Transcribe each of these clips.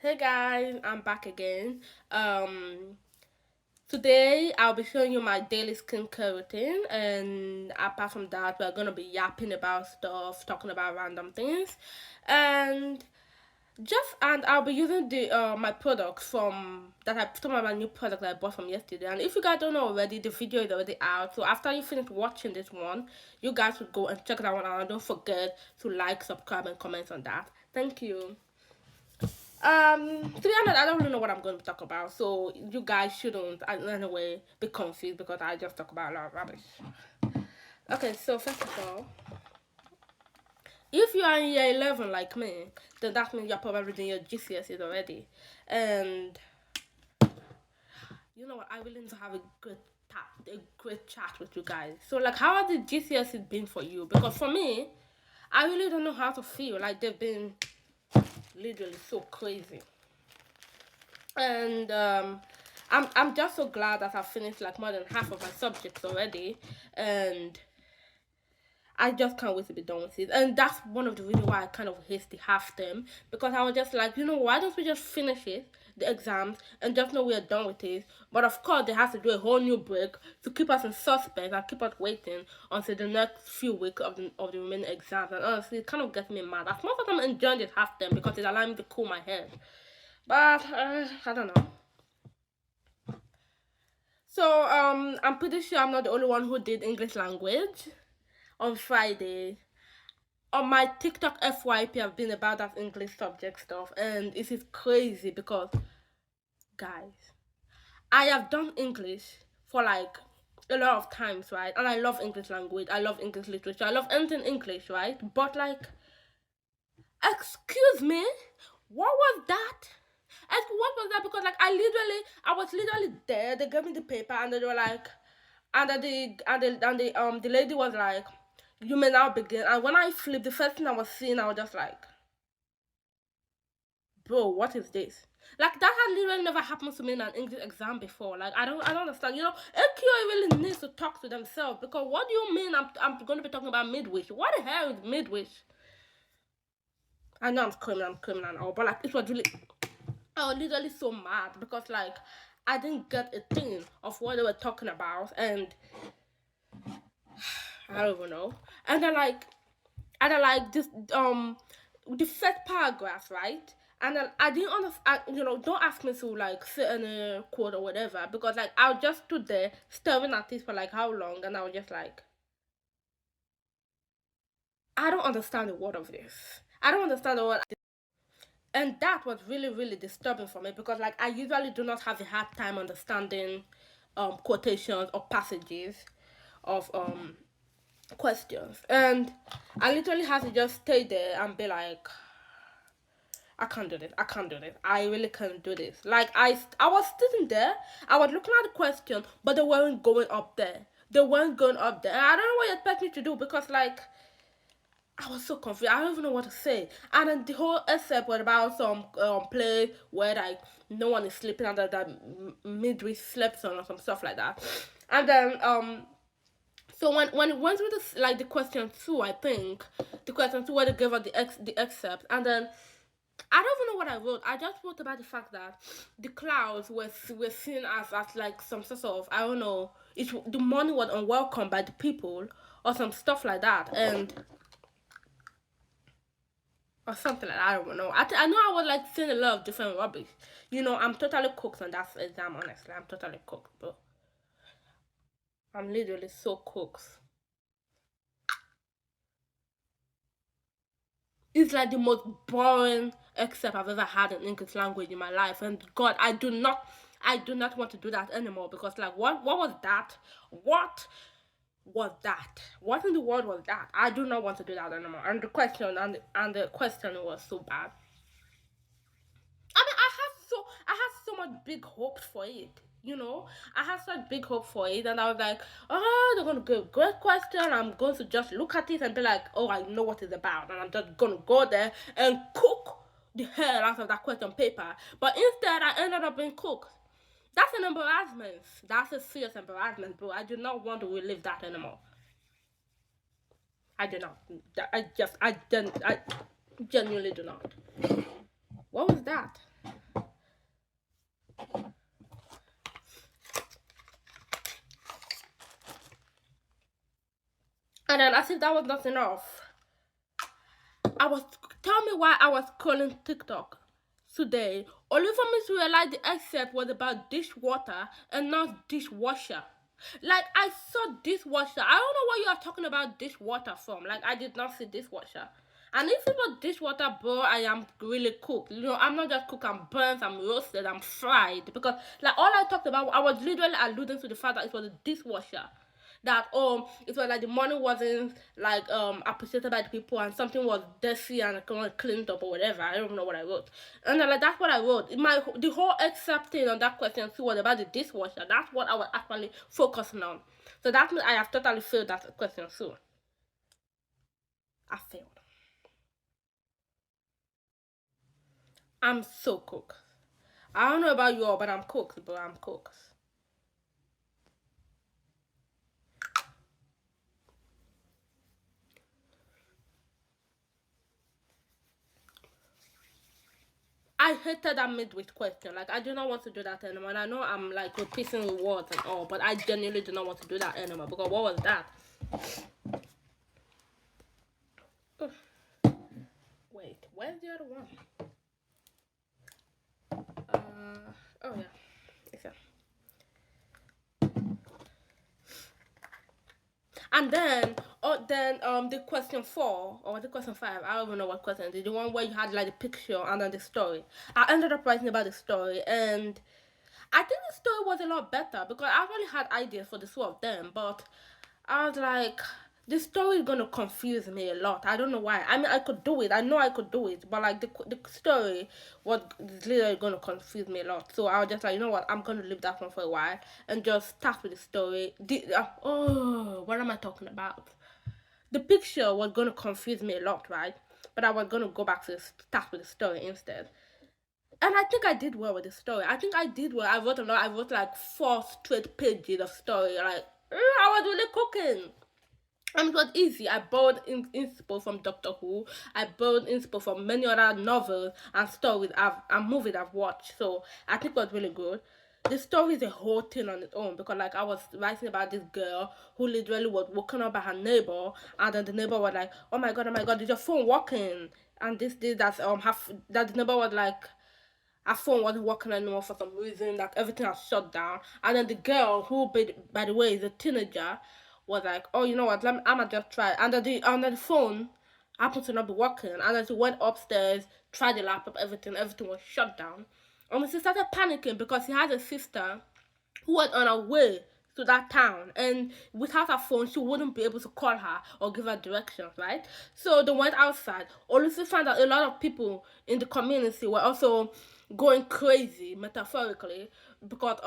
Hey guys, I'm back again. Um, Today I'll be showing you my daily skincare routine, and apart from that, we're gonna be yapping about stuff, talking about random things, and I'll be using the my products from that I some of my new product that I bought from yesterday. And if you guys don't know already, the video is already out. So after you finish watching this one, you guys should go and check that one out. And don't forget to like, subscribe, and comment on that. Thank you. To be honest, I don't really know what I'm going to talk about, so you guys shouldn't, in any way, be confused because I just talk about a lot of rubbish. Okay, so first of all, if you are in year 11 like me, then that means you're probably doing your GCSEs already. And you know what? I really need to have a great chat with you guys. So, like, how have the GCSEs been for you? Because for me, I really don't know how to feel. Like, they've been literally so crazy. And I'm just so glad that I've finished like more than half of my subjects already, and I just can't wait to be done with it. And that's one of the reasons why I kind of hate the half term, because I was just like, why don't we just finish it, the exams, and just know we're done with it? But of course, they have to do a whole new break to keep us in suspense and keep us waiting until the next few weeks of the remaining exams. And honestly, it kind of gets me mad. As much as I'm enjoying this half term because it's allowing me to cool my head, but I don't know. So I'm pretty sure I'm not the only one who did English language on Friday. On my TikTok FYP, I've been about that English subject stuff, and it is crazy because, guys, I have done English for like a lot of times, right? And I love English language, I love English literature, I love anything English, right? But like, excuse me, what was that? And what was that? Because like I was literally there. They gave me the paper and they were like, and the lady was like, you may now begin. And when I flipped, the first thing I was seeing, I was just like, bro, what is this? Like that had literally never happened to me in an English exam before. Like I don't understand. AQA really needs to talk to themselves, because what do you mean I'm going to be talking about midwish? What the hell is midwish? I know I'm screaming and all, but like it was really, I was literally so mad because like I didn't get a thing of what they were talking about, and I don't even know. And then like this the first paragraph, right? And then I didn't understand. Don't ask me to like sit in a quote or whatever, because like I just stood there staring at this for like how long, and I was just like, I don't understand a word of this. I don't understand the word. And that was really really disturbing for me, because like I usually do not have a hard time understanding quotations or passages of questions, and I literally had to just stay there and be like, I can't do this, I really can't do this. Like I was sitting there, I was looking at the question, but they weren't going up there, and I don't know what you expect me to do, because like I was so confused. I don't even know what to say. And then the whole excerpt was about some play where like no one is sleeping under that midway slept on or some stuff like that. And then so when it went with the question two, I think the question two where they gave us the excerpt, and then I don't even know what I wrote. I just wrote about the fact that the clouds were seen as like some sort of, I don't know. The money was unwelcome by the people or some stuff like that, and or something like that. I don't know. I know I was like seeing a lot of different rubbish. I'm totally cooked on that exam. Honestly, I'm totally cooked, bro. I'm literally so cooked. It's like the most boring except I've ever had in English language in my life. And God, I do not want to do that anymore, because like what was that? What was that? What in the world was that? I do not want to do that anymore. And the question was so bad. I mean, I had so much big hopes for it. I had such big hope for it, and I was like, oh, they're gonna give a great question. I'm going to just look at it and be like, oh, I know what it's about, and I'm just gonna go there and cook the hell out of that question paper. But instead, I ended up being cooked. That's an embarrassment. That's a serious embarrassment, bro. I do not want to relive that anymore. I do not. I genuinely do not. What was that? And then as if that was not enough, I was tell me why I was calling TikTok today, only for me to realize the excerpt was about dishwater and not dishwasher. Like I saw dishwasher. I don't know what you are talking about dishwater from. Like I did not see dishwasher. And if it was dishwater, bro, I am really cooked. You know, I'm not just cooked, I'm burnt, I'm roasted, I'm fried. Because like all I talked about, I was literally alluding to the fact that it was a dishwasher, that it was like the money wasn't like appreciated by the people, and something was dirty and kind of cleaned up or whatever. I don't even know what I wrote. And then like that's what I wrote. The whole except thing on that question too was about the dishwasher. That's what I was actually focusing on. So that means I have totally failed that question too. I failed. I'm so cooked. I don't know about you all, but I'm cooked, bro. I'm cooked. I hated that midwit question. Like I do not want to do that anymore. And I know I'm like repeating words and all, but I genuinely do not want to do that anymore because what was that? Ugh. Wait, where's the other one? Oh yeah, it's a. And then, the question four or the question five, I don't even know what question it is. The one where you had like the picture and then the story. I ended up writing about the story, and I think the story was a lot better because I really had ideas for the two of them, but I was like, this story is gonna confuse me a lot. I don't know why. I mean, I could do it. I know I could do it, but like the story was literally gonna confuse me a lot. So I was just like, you know what? I'm gonna leave that one for a while and just start with the story. What am I talking about? The picture was gonna confuse me a lot, right? But I was gonna go back to start with the story instead. And I think I did well with the story. I think I did well. I wrote a lot. I wrote like 4 straight pages of story. Like I was really cooking. And it was easy. I borrowed inspo from Doctor Who. I borrowed inspo from many other novels and stories and movies I've watched. So I think it was really good. The story is a whole thing on its own because like I was writing about this girl who literally was woken up by her neighbor, and then the neighbor was like, oh my god, is your phone working? And this that's that the neighbor was like, her phone wasn't working anymore for some reason, like everything has shut down. And then the girl, who by the way is a teenager, was like, oh, you know what, I'ma just try. And then the phone happened to not be working. And then she went upstairs, tried the laptop, everything was shut down. And then she started panicking because she had a sister who was on her way to that town, and without her phone she wouldn't be able to call her or give her directions, right? So they went outside, only to find out a lot of people in the community were also going crazy, metaphorically, because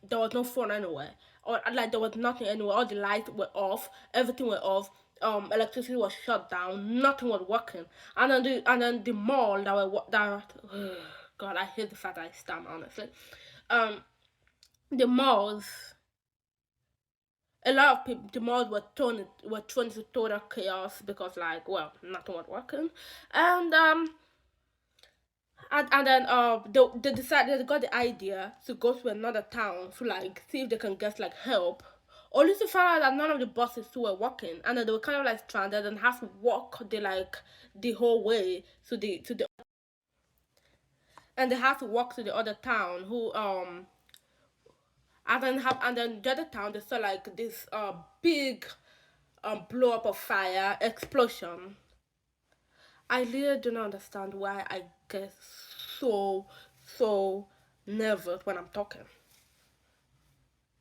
there was no phone anywhere, or like there was nothing anywhere. All the lights were off, everything were off, electricity was shut down, nothing was working. And then the mall that God, I hate the fact that I stammer, honestly. um the malls, a lot of people, the malls were thrown into total chaos because, like, well, nothing was working, and and then they decided, they got the idea to go to another town to like see if they can get like help. Only to find out that none of the buses too were working, and then they were kind of like stranded and have to walk the whole way to the and they have to walk to the other town who and then the other town they saw like this big blow up of fire explosion. I really do not understand why I get so so nervous when I'm talking.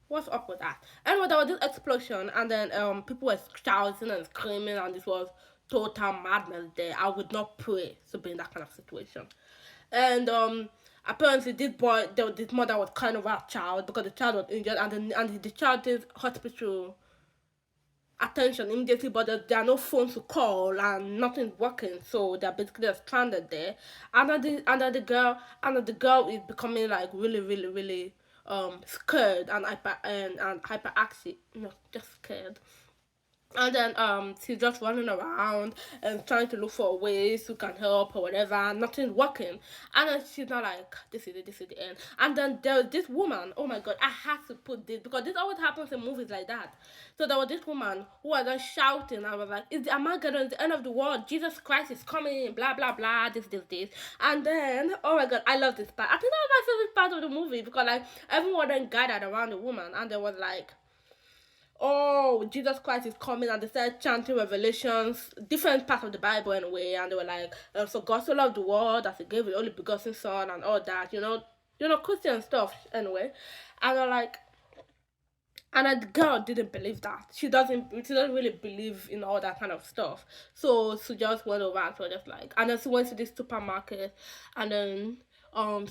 What's up with that? Anyway, there was this explosion, and then people were shouting and screaming, and this was total madness there. I would not pray to be in that kind of situation. And apparently this mother was kind of a child because the child was injured, and the child is hospital attention immediately, but there are no phones to call and nothing's working, so they're basically just stranded there. And then the girl is becoming like really, really, really scared and hyperactive. No, just scared. And then she's just running around and trying to look for ways who can help or whatever. Nothing's working. And then she's not like, this is the end. And then there was this woman. Oh my god, I had to put this because this always happens in movies like that. So there was this woman who was then shouting and was like, "Is the Armageddon is the end of the world? Jesus Christ is coming, blah blah blah, this." And then, oh my god, I love this part. I think that was my favorite part of the movie because like everyone then gathered around the woman and there was like, oh, Jesus Christ is coming, and they started chanting revelations, different parts of the Bible anyway, and they were like, so God so loved the world that he gave the only begotten son and all that, Christian stuff anyway. And they're like, and the girl didn't believe that. She doesn't really believe in all that kind of stuff. So she just went over and was just like, and then she went to this supermarket, and then so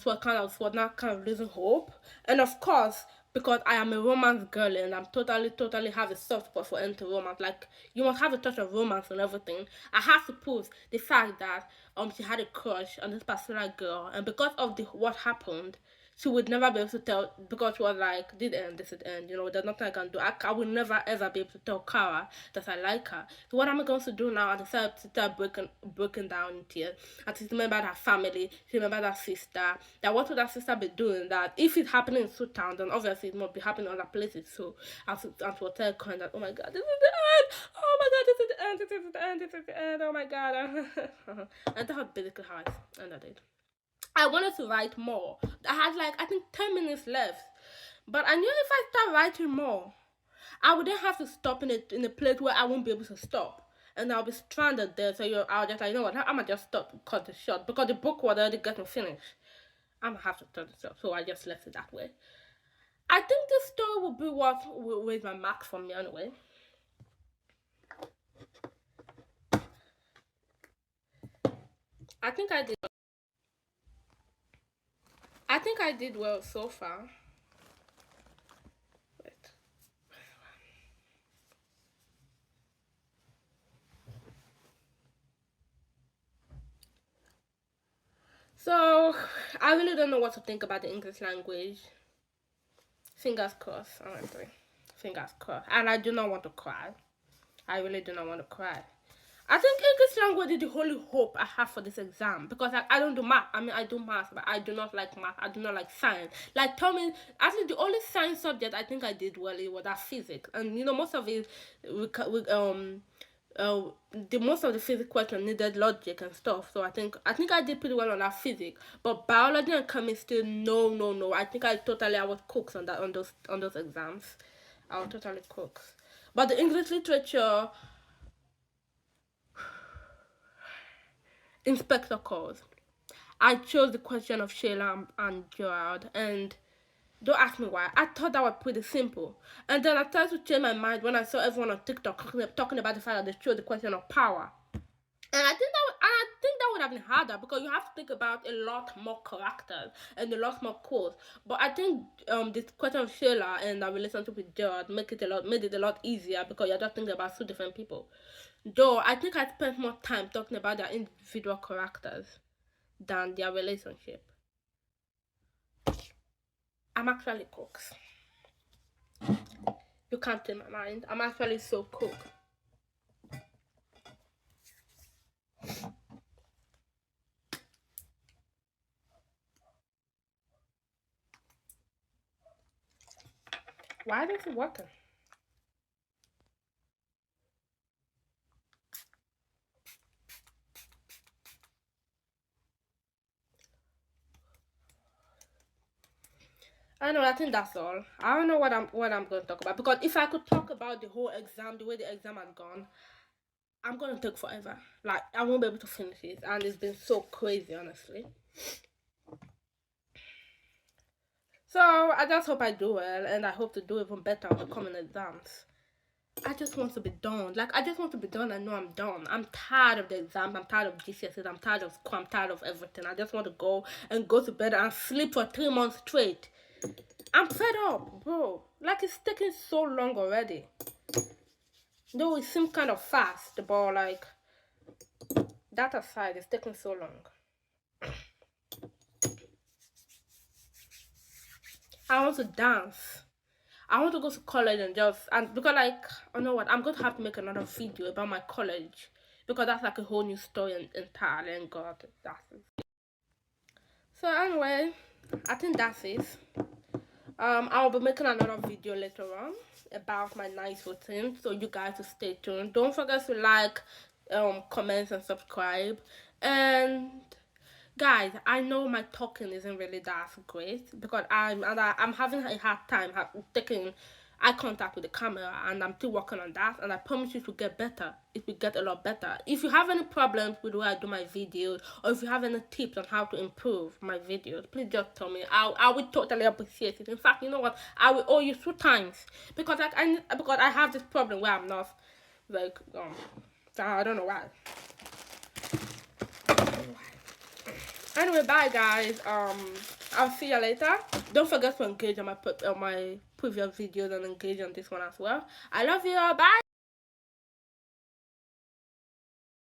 was not kind of losing hope. And of course, because I am a romance girl and I'm totally have a soft spot for into romance. Like you must have a touch of romance and everything. I have to prove the fact that she had a crush on this particular girl, and because of the what happened, she would never be able to tell because she was like, did end, this is end, there's nothing I can do. I will never ever be able to tell Kara that I like her. So what am I going to do now? I decided to start breaking down in tears. And to remember her family, to remember that sister. That what would that sister be doing? That if it's happening in Sutown, then obviously it must be happening in other places too. And to tell her that, oh my god, this is the end. Oh my god, this is the end. This is the end. This is the end. Oh my god. And that was basically how I ended it. I wanted to write more. I had like I think 10 minutes left, but I knew if I start writing more, I would then have to stop in a place where I won't be able to stop, and I'll be stranded there. So I'll just like, you know what, I'm gonna just stop and cut it short because the book was already getting finished. I'm gonna have to cut it short, so I just left it that way. I think this story will be what will raise my marks for me anyway. I think I did. I think I did well so far. Wait. So I really don't know what to think about the English language. Fingers crossed, honestly. Fingers crossed. And I do not want to cry. I really do not want to cry. I think English language is the only hope I have for this exam because I don't do math. I mean, I do math, but I do not like math. I do not like science. Like, tell me, actually, the only science subject I think I did well it was that physics, and most of it, uh, the most of the physics question needed logic and stuff. So I think I did pretty well on that physics. But biology and chemistry, no, no, no. I was cooked on those exams. I was totally cooked. But the English literature, Inspector calls. I chose the question of Sheila and Gerald, and don't ask me why. I thought that was pretty simple. And then I started to change my mind when I saw everyone on TikTok talking about the fact that they chose the question of power. And I think that would have been harder because you have to think about a lot more characters and a lot more quotes. But I think this question of Sheila and our relationship with Gerald made it a lot easier because you're just thinking about two different people. Though I think I spent more time talking about their individual characters than their relationship. I'm actually cooked. You can't take my mind. I'm actually so cooked. Why is it working? I know. I think that's all. I don't know what I'm going to talk about because if I could talk about the whole exam, the way the exam has gone, I'm going to take forever. Like I won't be able to finish it, and it's been so crazy, honestly. So I just hope I do well, and I hope to do even better on the coming exams. I just want to be done. Like I just want to be done. I know I'm done. I'm tired of the exam. I'm tired of GCSEs. I'm tired of school. I'm tired of everything. I just want to go to bed and sleep for 3 months straight. I'm fed up, bro. Like it's taking so long already. Though it seems kind of fast, but like that aside, it's taking so long. I want to dance. I want to go to college and because like you know what, I'm going to have to make another video about my college because that's like a whole new story entirely. And God, that's it. So anyway, I think that's it. I'll be making another video later on about my night routine, so you guys will stay tuned. Don't forget to like, comment and subscribe. And guys, I know my talking isn't really that great because I'm having a hard time taking eye contact with the camera, and I'm still working on that, and I promise you to get better. It will get a lot better. If you have any problems with the way I do my videos, or if you have any tips on how to improve my videos, please just tell me. I will totally appreciate it. In fact, you know what, I will owe you 2 times because like because I have this problem where I'm not like I don't know why. Anyway, bye guys. I'll see you later. Don't forget to engage on my previous videos and engage on this one as well. I love you. Bye.